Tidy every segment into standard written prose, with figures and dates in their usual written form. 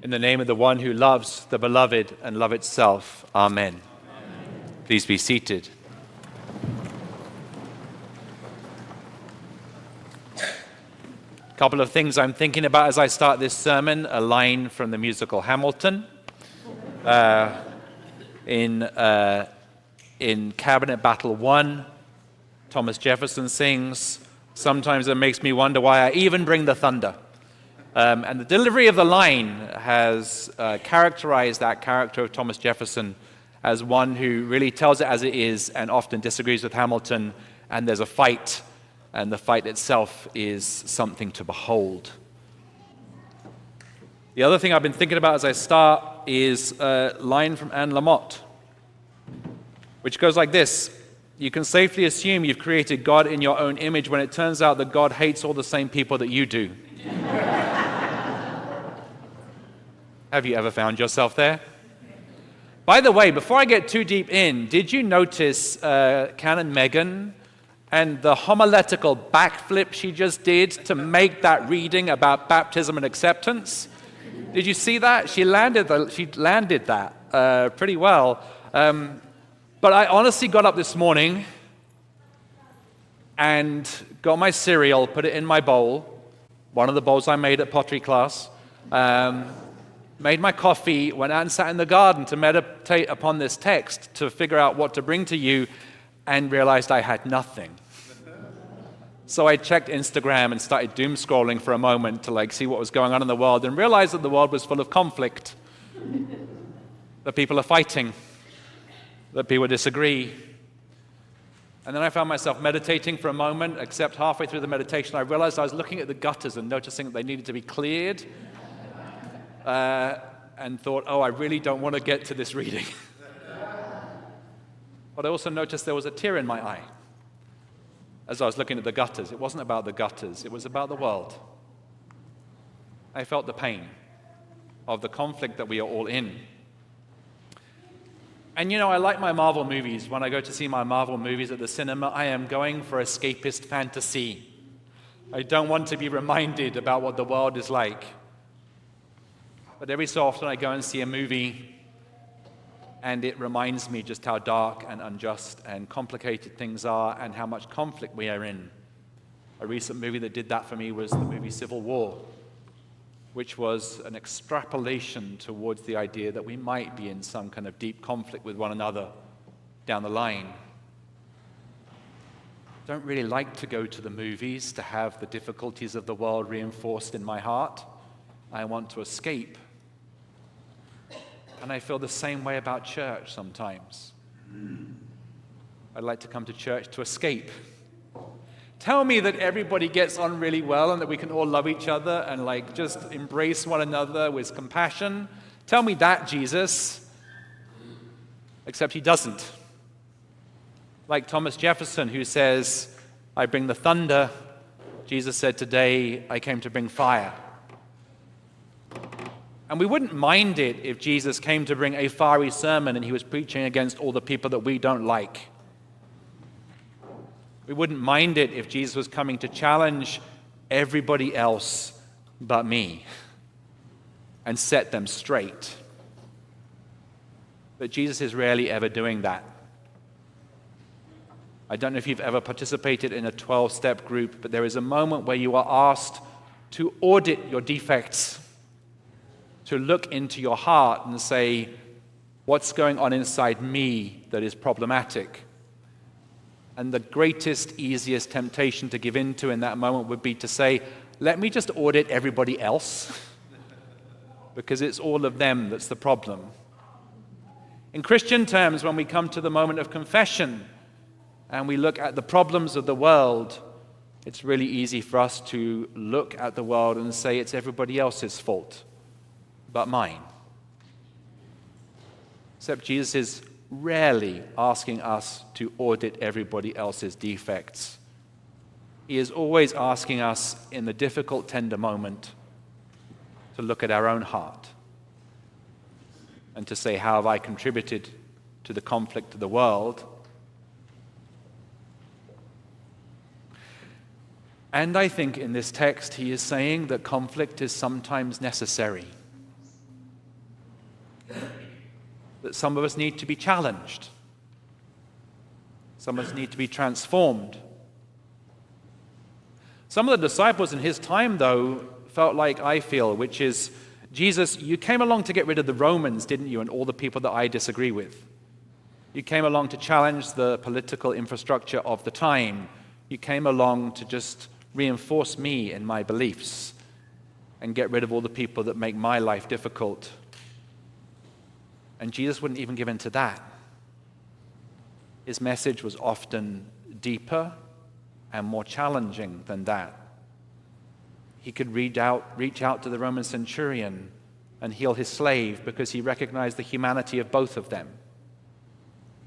In the name of the one who loves the beloved and love itself. Amen. Please be seated. A couple of things I'm thinking about as I start this sermon. A line from the musical Hamilton. In Cabinet Battle 1, Thomas Jefferson sings, "Sometimes it makes me wonder why I even bring the thunder." And the delivery of the line has characterized that character of Thomas Jefferson as one who really tells it as it is and often disagrees with Hamilton, and there's a fight, and the fight itself is something to behold. The other thing I've been thinking about as I start is a line from Anne Lamott, which goes like this: "You can safely assume you've created God in your own image when it turns out that God hates all the same people that you do." Have you ever found yourself there? By the way, before I get too deep in, did you notice Canon Megan and the homiletical backflip she just did to make that reading about baptism and acceptance? Did you see that? She landed that pretty well. But I honestly got up this morning and got my cereal, put it in my bowl, one of the bowls I made at pottery class, made my coffee, went out and sat in the garden to meditate upon this text, to figure out what to bring to you, and realized I had nothing. So I checked Instagram and started doom scrolling for a moment to see what was going on in the world, and realized that the world was full of conflict, that people are fighting, that people disagree. And then I found myself meditating for a moment, except halfway through the meditation I realized I was looking at the gutters and noticing that they needed to be cleared, and thought, I really don't want to get to this reading. But I also noticed there was a tear in my eye as I was looking at the gutters. It wasn't about the gutters, it was about the world. I felt the pain of the conflict that we are all in. And I like my Marvel movies. When I go to see my Marvel movies at the cinema, I am going for escapist fantasy. I don't want to be reminded about what the world is like. But every so often I go and see a movie, and it reminds me just how dark and unjust and complicated things are and how much conflict we are in. A recent movie that did that for me was the movie Civil War, which was an extrapolation towards the idea that we might be in some kind of deep conflict with one another down the line. I don't really like to go to the movies to have the difficulties of the world reinforced in my heart. I want to escape. And I feel the same way about church sometimes. I'd like to come to church to escape. Tell me that everybody gets on really well and that we can all love each other and just embrace one another with compassion. Tell me that, Jesus. Except he doesn't. Like Thomas Jefferson, who says, "I bring the thunder." Jesus said, "Today I came to bring fire." And we wouldn't mind it if Jesus came to bring a fiery sermon and he was preaching against all the people that we don't like. We wouldn't mind it if Jesus was coming to challenge everybody else but me and set them straight. But Jesus is rarely ever doing that. I don't know if you've ever participated in a 12-step group, but there is a moment where you are asked to audit your defects, to look into your heart and say, what's going on inside me that is problematic? And the greatest, easiest temptation to give into in that moment would be to say, let me just audit everybody else, because it's all of them that's the problem. In Christian terms, when we come to the moment of confession and we look at the problems of the world, it's really easy for us to look at the world and say it's everybody else's fault but mine. Except Jesus is rarely asking us to audit everybody else's defects. He is always asking us in the difficult, tender moment to look at our own heart and to say, how have I contributed to the conflict of the world? And I think in this text he is saying that conflict is sometimes necessary. that some of us need to be challenged. Some of us need to be transformed. Some of the disciples in his time, though, felt like I feel, which is, Jesus, you came along to get rid of the Romans, didn't you, and all the people that I disagree with. You came along to challenge the political infrastructure of the time. You came along to just reinforce me in my beliefs and get rid of all the people that make my life difficult. And Jesus wouldn't even give in to that. His message was often deeper and more challenging than that. He could reach out to the Roman centurion and heal his slave because he recognized the humanity of both of them,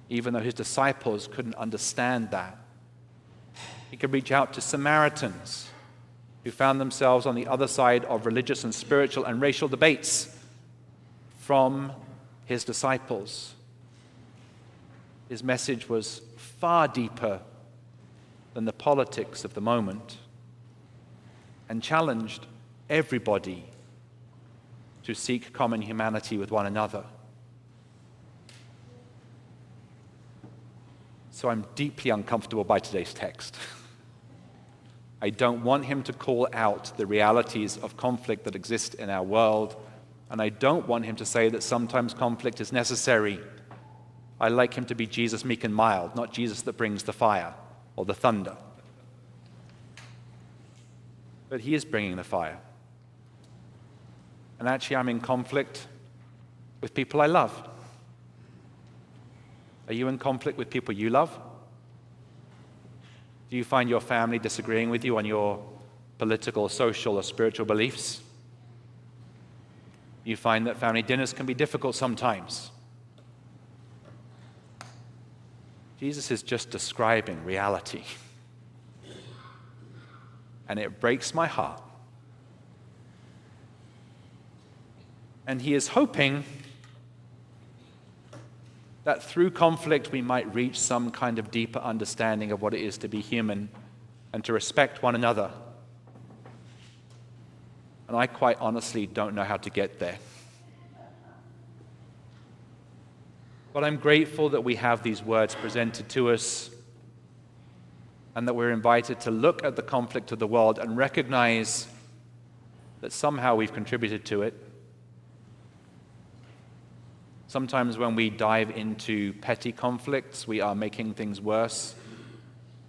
even though his disciples couldn't understand that. He could reach out to Samaritans who found themselves on the other side of religious and spiritual and racial debates from his disciples. His message was far deeper than the politics of the moment and challenged everybody to seek common humanity with one another. So I'm deeply uncomfortable by today's text. I don't want him to call out the realities of conflict that exist in our world, and I don't want him to say that sometimes conflict is necessary. I like him to be Jesus meek and mild, not Jesus that brings the fire or the thunder. But he is bringing the fire. And actually, I'm in conflict with people I love. Are you in conflict with people you love? Do you find your family disagreeing with you on your political, social, or spiritual beliefs? You find that family dinners can be difficult sometimes. Jesus is just describing reality. And it breaks my heart. And he is hoping that through conflict we might reach some kind of deeper understanding of what it is to be human and to respect one another. And I quite honestly don't know how to get there. But I'm grateful that we have these words presented to us and that we're invited to look at the conflict of the world and recognize that somehow we've contributed to it. Sometimes when we dive into petty conflicts, we are making things worse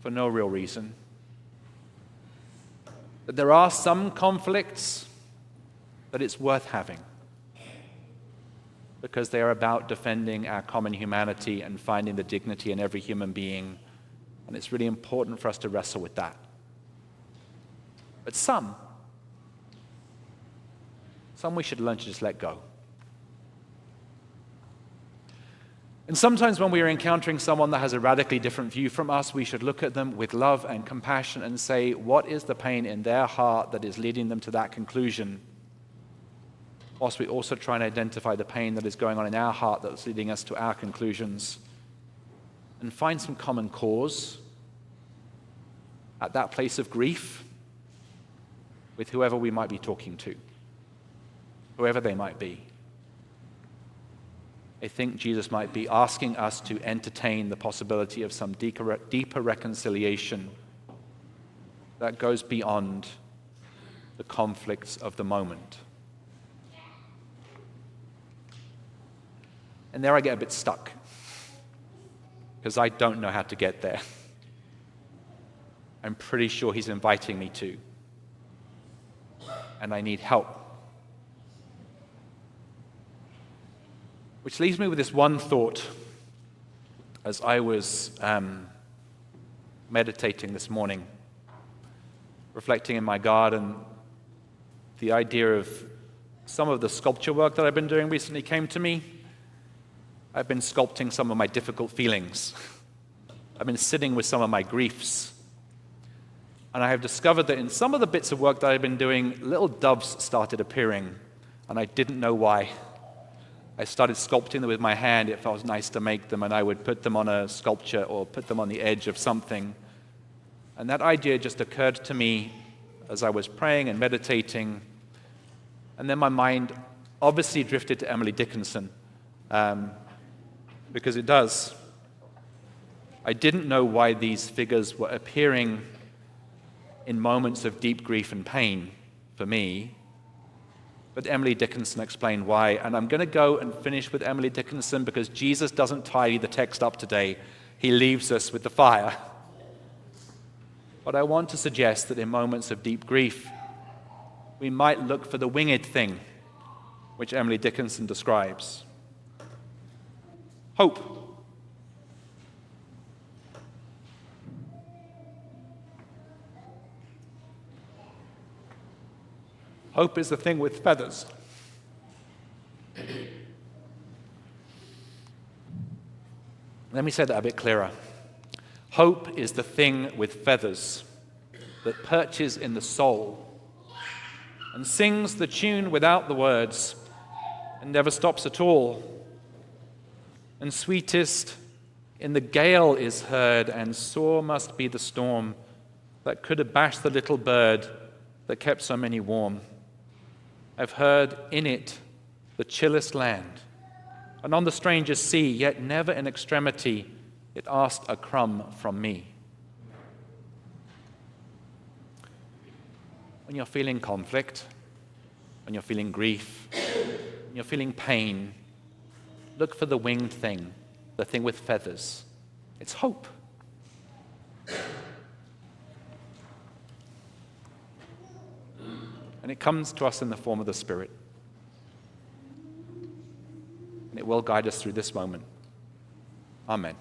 for no real reason. But there are some conflicts that it's worth having because they are about defending our common humanity and finding the dignity in every human being. And it's really important for us to wrestle with that. But some we should learn to just let go. And sometimes when we are encountering someone that has a radically different view from us, we should look at them with love and compassion and say, what is the pain in their heart that is leading them to that conclusion? Whilst we also try and identify the pain that is going on in our heart that's leading us to our conclusions. And find some common cause at that place of grief with whoever we might be talking to, whoever they might be. I think Jesus might be asking us to entertain the possibility of some deeper reconciliation that goes beyond the conflicts of the moment. And there I get a bit stuck because I don't know how to get there. I'm pretty sure he's inviting me to. And I need help. Which leaves me with this one thought as I was meditating this morning, reflecting in my garden. The idea of some of the sculpture work that I've been doing recently came to me. I've been sculpting some of my difficult feelings. I've been sitting with some of my griefs. And I have discovered that in some of the bits of work that I've been doing, little doves started appearing, and I didn't know why. I started sculpting them with my hand. It felt nice to make them, and I would put them on a sculpture or put them on the edge of something. And that idea just occurred to me as I was praying and meditating. And then my mind obviously drifted to Emily Dickinson, because it does. I didn't know why these figures were appearing in moments of deep grief and pain for me, but Emily Dickinson explained why. And I'm going to go and finish with Emily Dickinson because Jesus doesn't tidy the text up today. He leaves us with the fire. But I want to suggest that in moments of deep grief, we might look for the winged thing, which Emily Dickinson describes. Hope. Hope is the thing with feathers. Let me say that a bit clearer. Hope is the thing with feathers that perches in the soul and sings the tune without the words and never stops at all. And sweetest in the gale is heard, and sore must be the storm that could abash the little bird that kept so many warm. I've heard in it the chillest land, and on the strangest sea, yet never in extremity it asked a crumb from me. When you're feeling conflict, when you're feeling grief, when you're feeling pain, look for the winged thing, the thing with feathers. It's hope. And it comes to us in the form of the Spirit. And it will guide us through this moment. Amen.